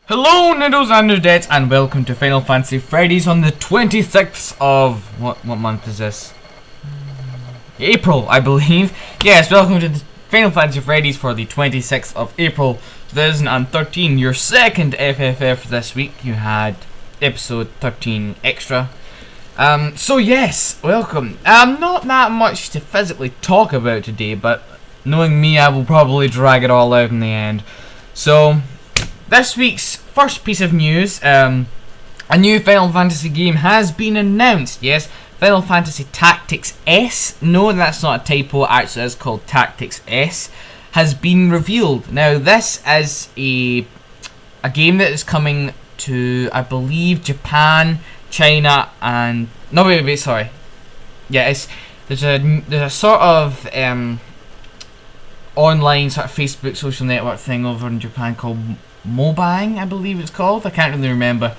Hello, Niddles and Nudettes, and welcome to Final Fantasy Fridays on the 26th of... What month is this? April, I believe. Yes, welcome to the Final Fantasy Fridays for the 26th of April 2013. Your second FFF this week. You had episode 13 extra. So yes, welcome. Not that much to physically talk about today, but knowing me, I will probably drag it all out in the end. So... this week's first piece of news, a new Final Fantasy game has been announced. Yes, Final Fantasy Tactics S, no that's not a typo, actually it's called Tactics S, has been revealed. Now this is a game that is coming to, I believe, Japan, China, and... no wait, sorry. Yeah, there's a sort of online sort of Facebook social network thing over in Japan called Mobang, I believe it's called. I can't really remember.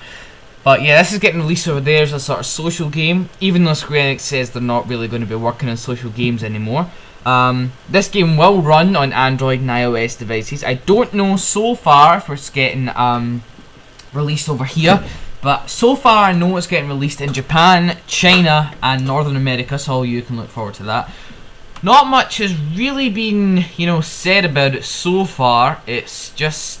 But yeah, this is getting released over there as a sort of social game, even though Square Enix says they're not really going to be working on social games anymore. This game will run on Android and iOS devices. I don't know so far if it's getting released over here, but so far I know it's getting released in Japan, China, and Northern America, so you can look forward to that. Not much has really been, said about it so far. It's just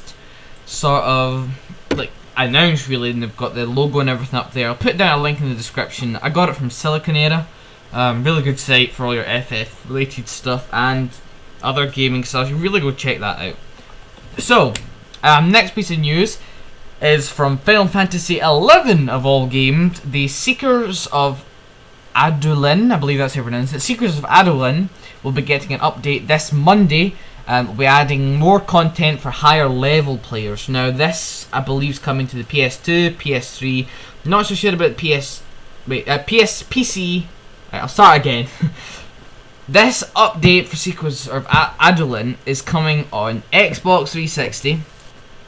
sort of like announced really, and they've got the logo and everything up there. I'll put down a link in the description. I got it from Siliconera, really good site for all your FF related stuff and other gaming stuff. You really go check that out. So next piece of news is from Final Fantasy XI of all games. The Seekers of Adoulin, I believe that's how you pronounce it, Seekers of Adoulin will be getting an update this Monday. We'll be adding more content for higher level players. Now this, I believe, is coming to the PS2, PS3. Not so sure about PC. Right, I'll start again. This update for Seekers of Adoulin is coming on Xbox 360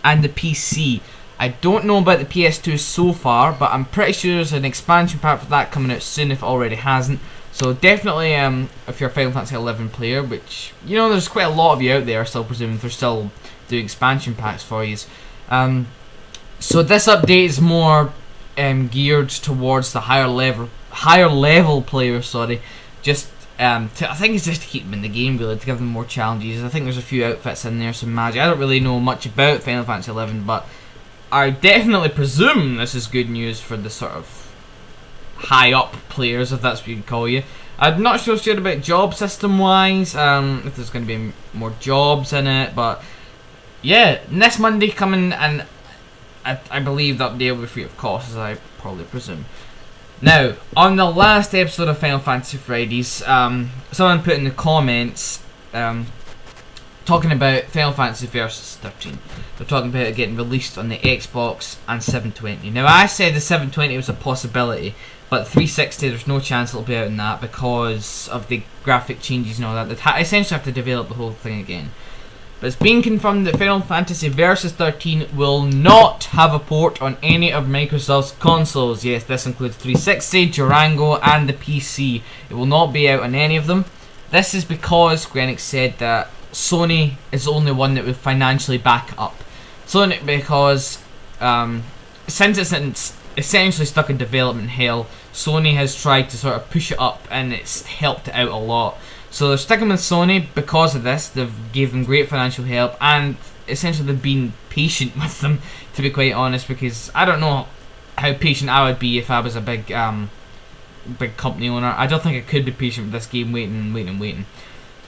and the PC. I don't know about the PS2 so far, but I'm pretty sure there's an expansion pack for that coming out soon if it already hasn't. So definitely, if you're a Final Fantasy XI player, which, there's quite a lot of you out there, still presuming they're still doing expansion packs for you. So this update is more geared towards the higher level players. Sorry, just I think it's just to keep them in the game, really, to give them more challenges. I think there's a few outfits in there, some magic. I don't really know much about Final Fantasy XI, but I definitely presume this is good news for the sort of high up players, if that's what you'd call you. I'm not so sure about job system wise, if there's going to be more jobs in it, but yeah, next Monday coming, and I believe that update will be free of cost, as I probably presume. Now, on the last episode of Final Fantasy Fridays, someone put in the comments talking about Final Fantasy Versus 13. They're talking about it getting released on the Xbox and 720. Now I said the 720 was a possibility, but 360 there's no chance it'll be out in that because of the graphic changes and all that. They essentially have to develop the whole thing again. But it's been confirmed that Final Fantasy Versus 13 will not have a port on any of Microsoft's consoles. Yes, this includes 360, Durango, and the PC. It will not be out on any of them. This is because Square Enix said that Sony is the only one that would financially back up. Sony, because since it's essentially stuck in development hell, Sony has tried to sort of push it up, and it's helped it out a lot. So they're sticking with Sony because of this. They've given them great financial help, and essentially they've been patient with them, to be quite honest, because I don't know how patient I would be if I was a big company owner. I don't think I could be patient with this game, waiting.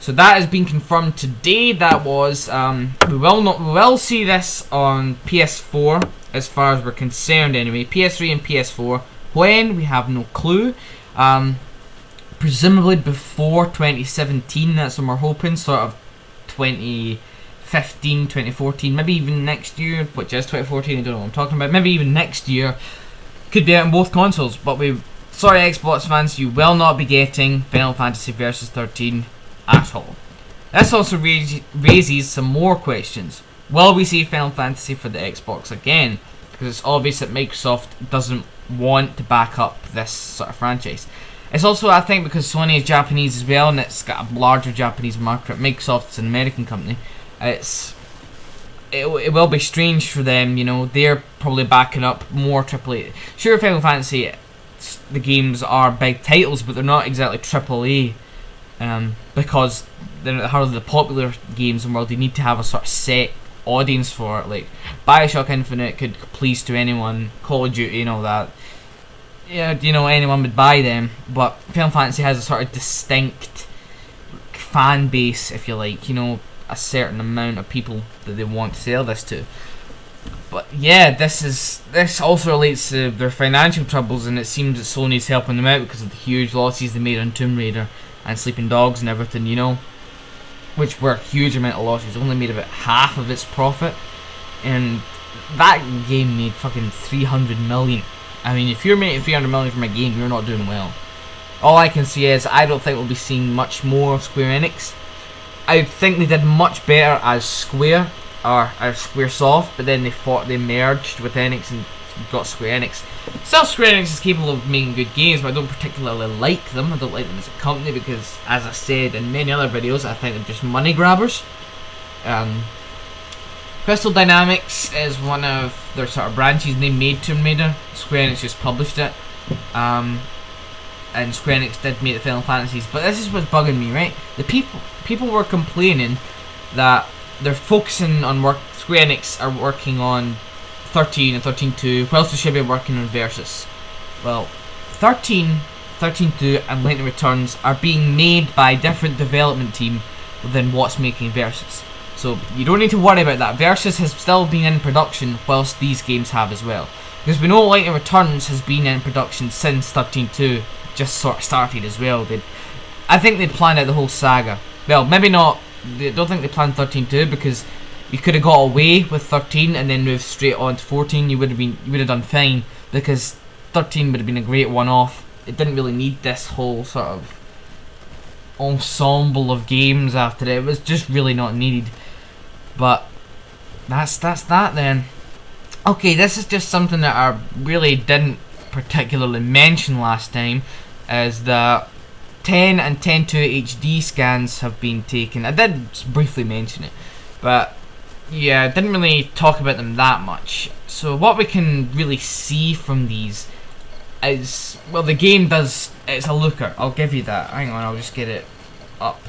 So that has been confirmed today. That was we will see this on PS4 as far as we're concerned anyway. PS3 and PS4. When, we have no clue. Presumably before 2017. That's what we're hoping. Sort of 2015, 2014, maybe even next year, which is 2014. I don't know what I'm talking about. Maybe even next year could be out on both consoles. But sorry, Xbox fans, you will not be getting Final Fantasy Versus 13. At all. This also raises some more questions. Will we see Final Fantasy for the Xbox again? Because it's obvious that Microsoft doesn't want to back up this sort of franchise. It's also, I think, because Sony is Japanese as well, and it's got a larger Japanese market. Microsoft is an American company. It's it will be strange for them, you know. They're probably backing up more AAA. Sure, Final Fantasy, the games are big titles, but they're not exactly AAA, because they're hardly the popular games in the world. They need to have a sort of set audience for it. Like Bioshock Infinite could please to anyone, Call of Duty and all that. Yeah, you know, anyone would buy them, but Final Fantasy has a sort of distinct fan base, if you like, you know, a certain amount of people that they want to sell this to. But yeah, this also relates to their financial troubles, and it seems that Sony's helping them out because of the huge losses they made on Tomb Raider and Sleeping Dogs and everything, you know, which were a huge amount of losses. It only made about half of its profit, and that game made fucking 300 million. I mean, if you're making 300 million from a game, you're not doing well. All I can say is I don't think we'll be seeing much more of Square Enix. I think they did much better as Square, or as Squaresoft, but then they merged with Enix and got Square Enix. Still, Square Enix is capable of making good games, but I don't particularly like them. I don't like them as a company because, as I said in many other videos, I think they're just money grabbers. Crystal Dynamics is one of their sort of branches. They made Tomb Raider. Square Enix just published it. And Square Enix did make the Final Fantasies. But this is what's bugging me, right? The people were complaining that they're focusing on work. Square Enix are working on 13 and 13.2, whilst they should be working on Versus. Well, 13, 13.2 and Lightning Returns are being made by a different development team than what's making Versus. So you don't need to worry about that. Versus has still been in production whilst these games have as well. Because we know Lightning Returns has been in production since 13.2 just sort of started as well. I think they planned out the whole saga. Well, maybe not. I don't think they planned 13.2 because you could have got away with 13 and then moved straight on to 14. You would have done fine because 13 would have been a great one-off. It didn't really need this whole sort of ensemble of games after it. It was just really not needed. But that's that then. Okay, this is just something that I really didn't particularly mention last time, is that 10 and 10.2 HD scans have been taken. I did briefly mention it, but yeah, I didn't really talk about them that much. So what we can really see from these is, well, the game does, it's a looker, I'll give you that. Hang on, I'll just get it up.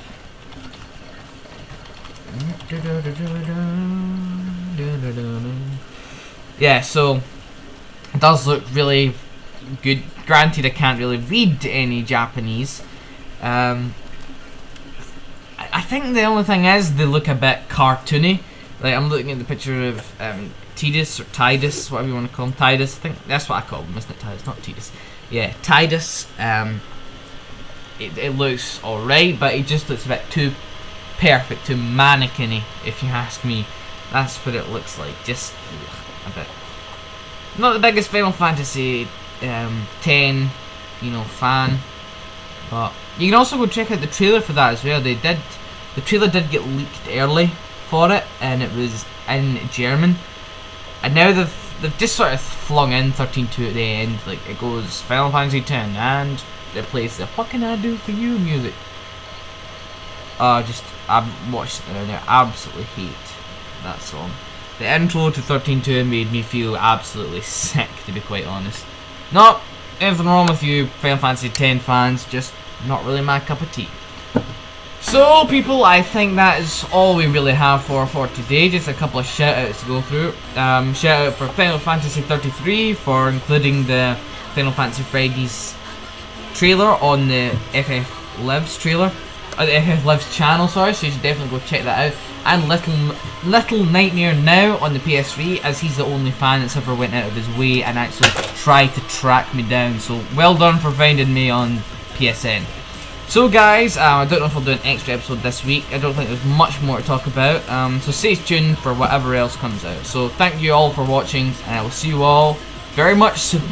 Yeah, so it does look really good. Granted, I can't really read any Japanese. I think the only thing is they look a bit cartoony. Like, I'm looking at the picture of Tidus, or Tidus, whatever you want to call him. Tidus, I think that's what I call him, isn't it? Tidus, not Tidus. Yeah, Tidus. It looks alright, but it just looks a bit too perfect, too mannequin-y, if you ask me. That's what it looks like. Just a bit. Not the biggest Final Fantasy 10, you know, fan, but you can also go check out the trailer for that as well. The trailer did get leaked early for it, and it was in German, and now they've just sort of flung in 13.2 at the end. Like, it goes Final Fantasy 10 and it plays the "What Can I Do For You" music. I've watched it and I absolutely hate that song. The intro to 13.2 made me feel absolutely sick, to be quite honest. Not anything wrong with you Final Fantasy X fans, just not really my cup of tea. So people, I think that is all we really have for today. Just a couple of shout outs to go through. Shout out for Final Fantasy 33 for including the Final Fantasy Fridays trailer on the FF Lives trailer. The FF Lives channel, sorry, so you should definitely go check that out. And Little Nightmare Now on the PS3, as he's the only fan that's ever went out of his way and actually tried to track me down. So well done for finding me on PSN. So guys, I don't know if I'll do an extra episode this week. I don't think there's much more to talk about. So stay tuned for whatever else comes out. So thank you all for watching, and I will see you all very much soon.